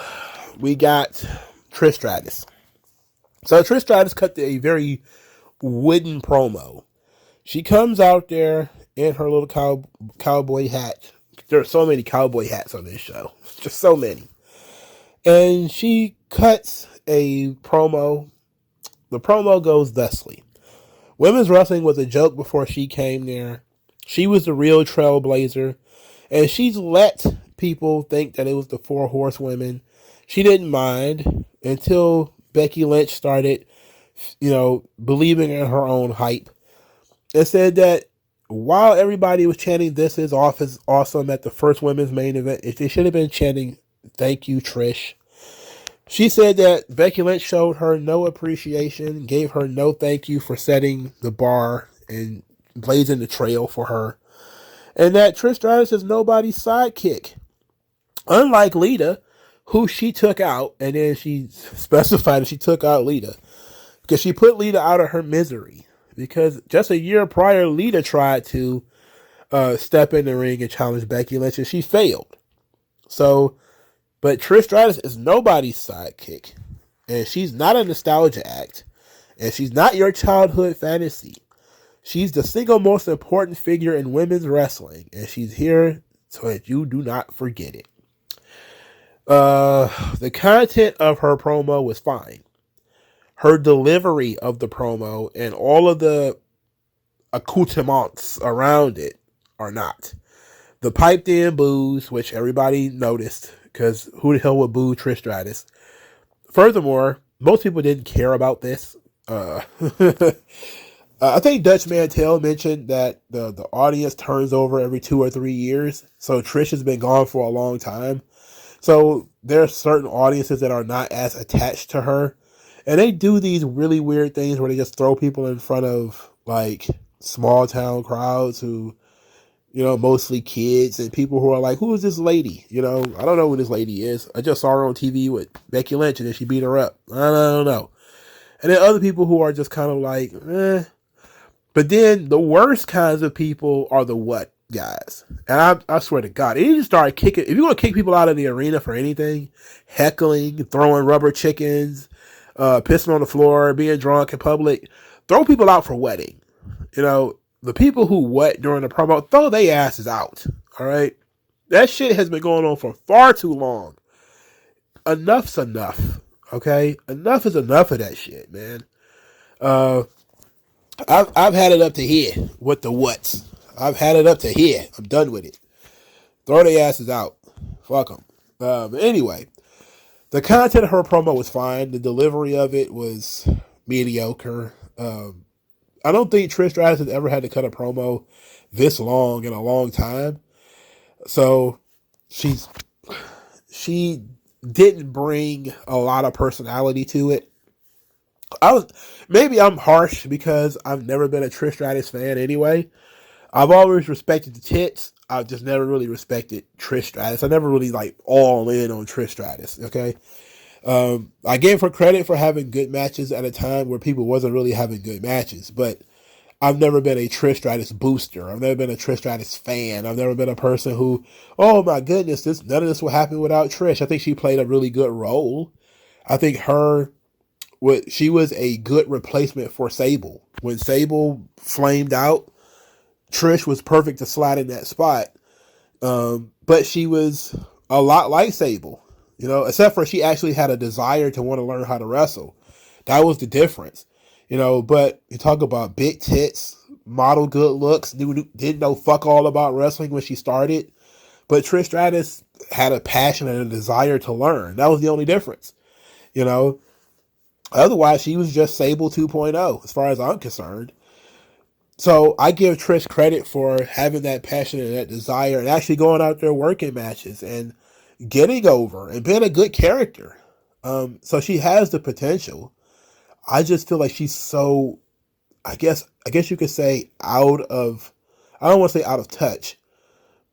we got Trish Stratus. So Trish Stratus cut a very wooden promo. She comes out there in her little cowboy hat. There are so many cowboy hats on this show, just so many. And she cuts a promo. The promo goes thusly. Women's wrestling was a joke before she came there. She was the real trailblazer. And she's let people think that it was the Four Horsewomen. She didn't mind until Becky Lynch started, believing in her own hype. And said that while everybody was chanting "This is awesome" at the first women's main event, they should have been chanting "Thank you, Trish." She said that Becky Lynch showed her no appreciation, gave her no thank you for setting the bar and blazing the trail for her, and that Trish Stratus is nobody's sidekick. Unlike Lita, who she took out, and then she specified that she took out Lita because she put Lita out of her misery. Because just a year prior, Lita tried to step in the ring and challenge Becky Lynch, and she failed. But Trish Stratus is nobody's sidekick, and she's not a nostalgia act, and she's not your childhood fantasy. She's the single most important figure in women's wrestling, and she's here so that you do not forget it. The content of her promo was fine. Her delivery of the promo and all of the accoutrements around it are not. The piped in boos, which everybody noticed, because who the hell would boo Trish Stratus? Furthermore, most people didn't care about this. I think Dutch Mantel mentioned that the audience turns over every 2 or 3 years. So Trish has been gone for a long time. So there are certain audiences that are not as attached to her. And they do these really weird things where they just throw people in front of like small town crowds who, mostly kids and people who are like, who is this lady? I don't know who this lady is. I just saw her on TV with Becky Lynch and then she beat her up. I don't know. And then other people who are just kind of like, eh. But then the worst kinds of people are the what guys. And I swear to God, you just start kicking. If you're going to kick people out of the arena for anything, heckling, throwing rubber chickens, pissing on the floor, being drunk in public, throw people out for wetting. The people who wet during the promo, throw their asses out. All right? That shit has been going on for far too long. Enough's enough. Okay? Enough is enough of that shit, man. I've had it up to here with the whats. I've had it up to here. I'm done with it. Throw their asses out. Fuck them. But anyway, the content of her promo was fine. The delivery of it was mediocre. I don't think Trish Stratus has ever had to cut a promo this long in a long time. So she didn't bring a lot of personality to it. Maybe I'm harsh because I've never been a Trish Stratus fan anyway. I've always respected the tits. I've just never really respected Trish Stratus. I never really all in on Trish Stratus. Okay. I gave her credit for having good matches at a time where people wasn't really having good matches, but I've never been a Trish Stratus booster. I've never been a Trish Stratus fan. I've never been a person who, oh my goodness, none of this will happen without Trish. I think she played a really good role. I think she was a good replacement for Sable. When Sable flamed out, Trish was perfect to slide in that spot. But she was a lot like Sable. Except for she actually had a desire to want to learn how to wrestle. That was the difference. But you talk about big tits, model good looks, didn't know fuck all about wrestling when she started. But Trish Stratus had a passion and a desire to learn. That was the only difference. Otherwise, she was just Sable 2.0 as far as I'm concerned. So I give Trish credit for having that passion and that desire and actually going out there working matches and getting over and being a good character. So she has the potential. I just feel like she's so, I guess you could say out of, I don't want to say out of touch,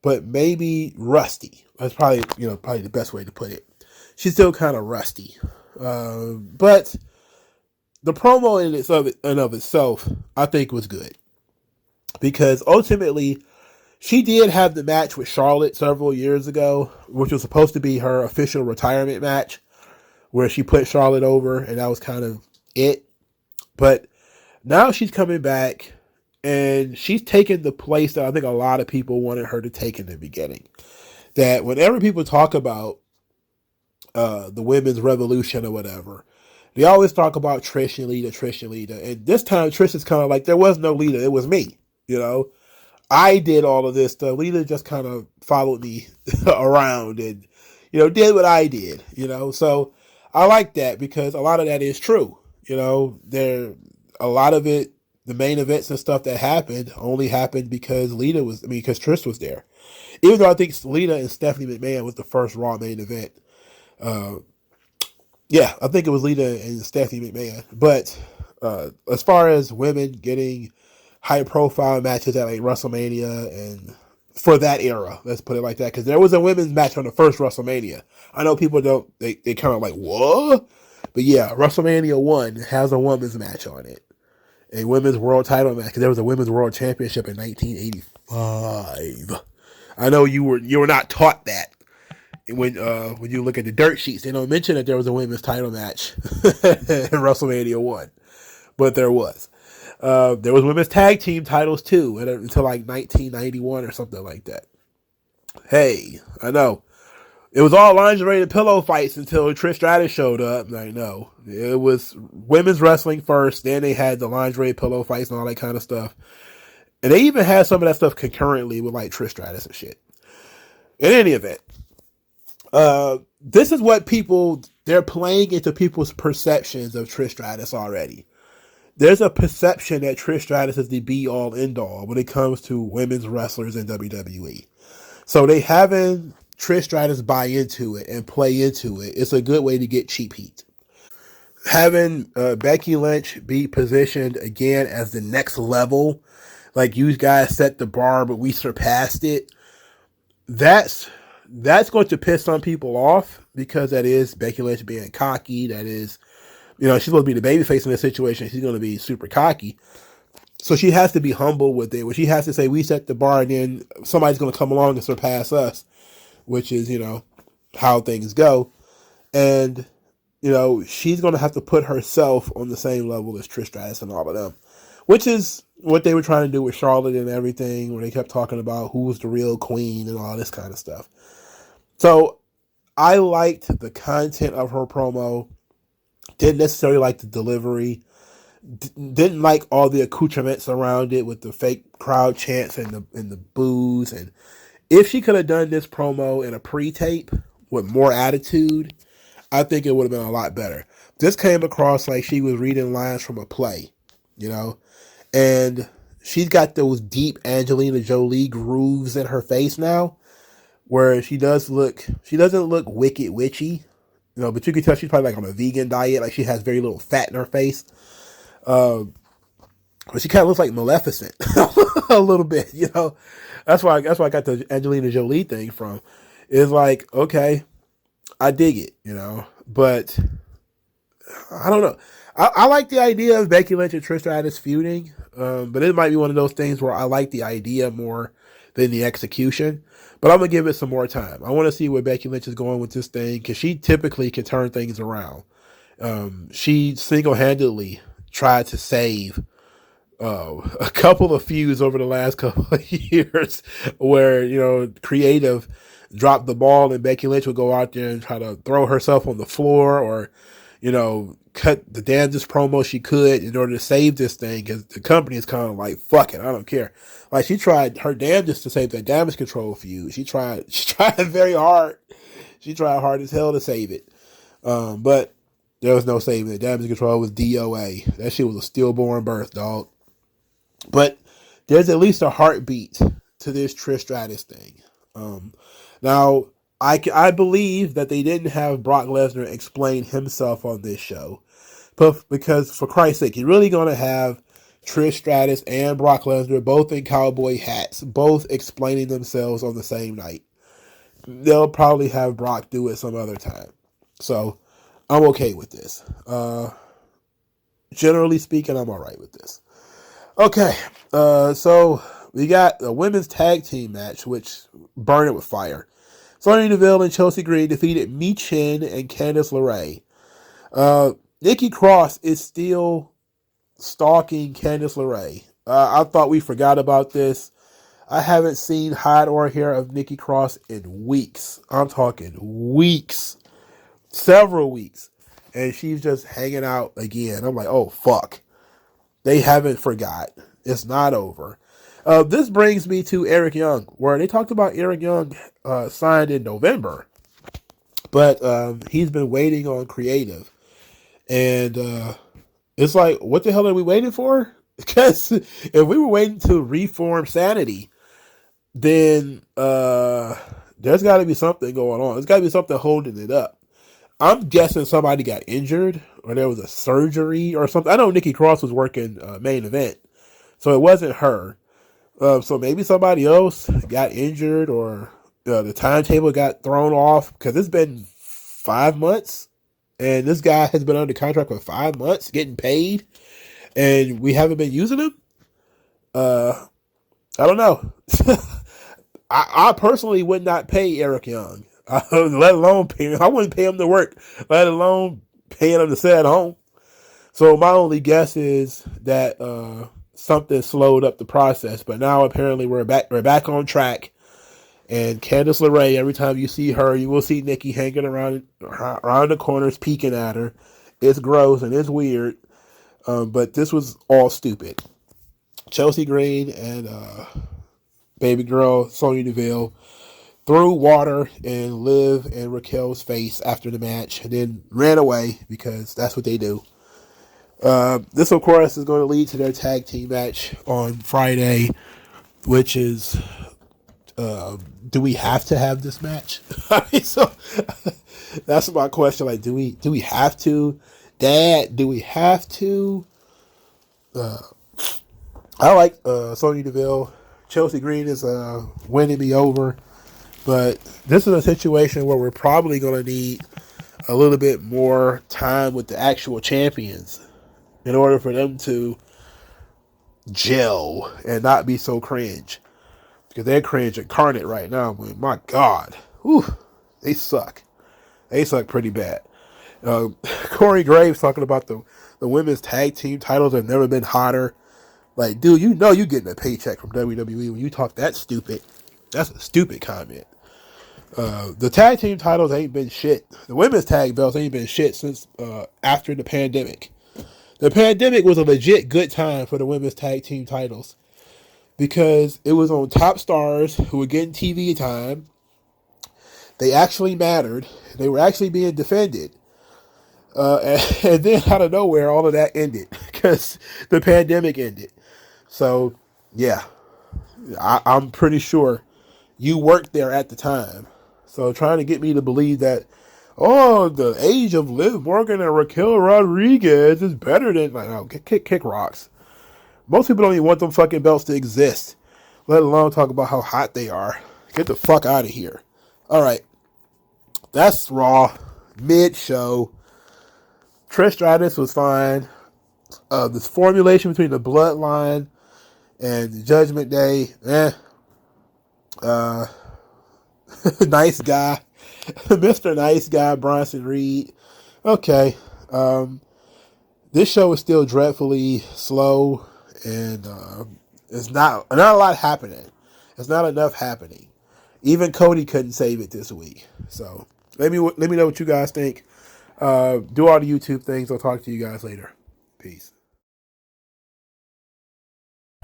but maybe rusty. That's probably, probably the best way to put it. She's still kind of rusty. But the promo in of itself, I think was good. Because ultimately, she did have the match with Charlotte several years ago, which was supposed to be her official retirement match, where she put Charlotte over, and that was kind of it. But now she's coming back, and she's taken the place that I think a lot of people wanted her to take in the beginning. That whenever people talk about the women's revolution or whatever, they always talk about Trish and Lita. And this time, Trish is kind of like, there was no Lita, it was me. I did all of this stuff. Lita just kind of followed me around and, did what I did, So I like that because a lot of that is true. A lot of it, the main events and stuff that happened only happened because because Trish was there. Even though I think Lita and Stephanie McMahon was the first Raw main event. Yeah, I think it was Lita and Stephanie McMahon. But as far as women getting high-profile matches at like WrestleMania and for that era, let's put it like that, because there was a women's match on the first WrestleMania. I know people they kind of like, what? But yeah, WrestleMania 1 has a women's match on it. A women's world title match, because there was a women's world championship in 1985. I know you were not taught that. When you look at the dirt sheets, they don't mention that there was a women's title match in WrestleMania 1. But there was. There was women's tag team titles too until like 1991 or something like that. Hey, I know. It was all lingerie and pillow fights until Trish Stratus showed up. I know. It was women's wrestling first, then they had the lingerie pillow fights and all that kind of stuff. And they even had some of that stuff concurrently with like Trish Stratus and shit. In any event, this is what they're playing into people's perceptions of Trish Stratus already. There's a perception that Trish Stratus is the be-all, end-all when it comes to women's wrestlers in WWE. So they having Trish Stratus buy into it and play into it. It's a good way to get cheap heat. Having Becky Lynch be positioned again as the next level, like you guys set the bar, but we surpassed it. That's going to piss some people off because that is Becky Lynch being cocky. That is, she's supposed to be the babyface in this situation. She's going to be super cocky. So she has to be humble with it. Where she has to say, we set the bar and then somebody's going to come along and surpass us, which is, how things go. And, she's going to have to put herself on the same level as Trish Stratus and all of them, which is what they were trying to do with Charlotte and everything, where they kept talking about who was the real queen and all this kind of stuff. So I liked the content of her promo. Didn't necessarily like the delivery. Didn't like all the accoutrements around it with the fake crowd chants and the boos. And if she could have done this promo in a pre-tape with more attitude, I think it would have been a lot better. This came across like she was reading lines from a play, and she's got those deep Angelina Jolie grooves in her face now, where she doesn't look wicked witchy, but you can tell she's probably like on a vegan diet, like she has very little fat in her face. But she kind of looks like Maleficent a little bit, That's why I got the Angelina Jolie thing from. It's like, okay, I dig it, but I don't know. I like the idea of Becky Lynch and Trish Stratus feuding, but it might be one of those things where I like the idea more than the execution. But I'm going to give it some more time. I want to see where Becky Lynch is going with this thing, because she typically can turn things around. She single-handedly tried to save a couple of feuds over the last couple of years where, creative dropped the ball and Becky Lynch would go out there and try to throw herself on the floor or, cut the damnedest promo she could in order to save this thing, because the company is kind of like, fuck it, I don't care. Like, she tried her damnedest to save that Damage Control feud. She tried very hard. She tried hard as hell to save it. But there was no saving it. Damage Control was DOA. That shit was a stillborn birth, dog. But there's at least a heartbeat to this Trish Stratus thing. Now, I believe that they didn't have Brock Lesnar explain himself on this show. But because, for Christ's sake, you're really going to have Trish Stratus and Brock Lesnar both in cowboy hats, both explaining themselves on the same night. They'll probably have Brock do it some other time. So, I'm okay with this. Generally speaking, I'm all right with this. Okay, so we got a women's tag team match, which burned it with fire. Sonya Deville and Chelsea Green defeated Mi Chen and Candice LeRae. Nikki Cross is still stalking Candice LeRae. I thought we forgot about this. I haven't seen hide or hair of Nikki Cross in weeks. I'm talking weeks. Several weeks. And she's just hanging out again. I'm like, oh, fuck. They haven't forgot. It's not over. This brings me to Eric Young, where they talked about Eric Young signed in November. But he's been waiting on creative. And it's like, what the hell are we waiting for? Because if we were waiting to reform Sanity, then there's got to be something going on. There's got to be something holding it up. I'm guessing somebody got injured or there was a surgery or something. I know Nikki Cross was working main event, so it wasn't her. So maybe somebody else got injured or the timetable got thrown off, because it's been 5 months and this guy has been under contract for 5 months getting paid and we haven't been using him. I don't know. I personally would not pay Eric Young. Let alone pay him. I wouldn't pay him to work, let alone paying him to sit at home. So my only guess is that something slowed up the process. But now apparently we're back on track. And Candice LeRae, every time you see her, you will see Nikki hanging around the corners, peeking at her. It's gross and it's weird. But this was all stupid. Chelsea Green and baby girl Sonya Deville threw water in Liv and Raquel's face after the match and then ran away because that's what they do. This, of course, is going to lead to their tag team match on Friday, which is, do we have to have this match? I mean, so that's my question. Like, do we have to? Dad, do we have to? I like Sonya Deville. Chelsea Green is winning me over. But this is a situation where we're probably going to need a little bit more time with the actual champions in order for them to gel and not be so cringe. Because they're cringe incarnate right now. I mean, my God. Whew, they suck. They suck pretty bad. Corey Graves talking about the women's tag team titles have never been hotter. Like, dude, you know you're getting a paycheck from WWE when you talk that stupid. That's a stupid comment. The tag team titles ain't been shit. The women's tag belts ain't been shit since after the pandemic. The pandemic was a legit good time for the women's tag team titles because it was on top stars who were getting TV time. They actually mattered. They were actually being defended. And then out of nowhere, all of that ended because the pandemic ended. So, yeah, I'm pretty sure you worked there at the time. So trying to get me to believe that, oh, the age of Liv Morgan and Raquel Rodriguez is better than, like, no, kick rocks. Most people don't even want them fucking belts to exist, let alone talk about how hot they are. Get the fuck out of here. All right. That's Raw. Mid-show. Trish Stratus was fine. This formulation between the Bloodline and the Judgment Day, nice guy. Mr. Nice Guy, Bronson Reed. Okay. This show is still dreadfully slow, and it's not a lot happening. It's not enough happening. Even Cody couldn't save it this week. So let me know what you guys think. Do all the YouTube things. I'll talk to you guys later. Peace.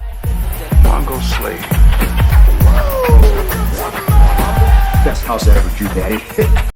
MagMongoSlade. Best house I ever drew, Daddy.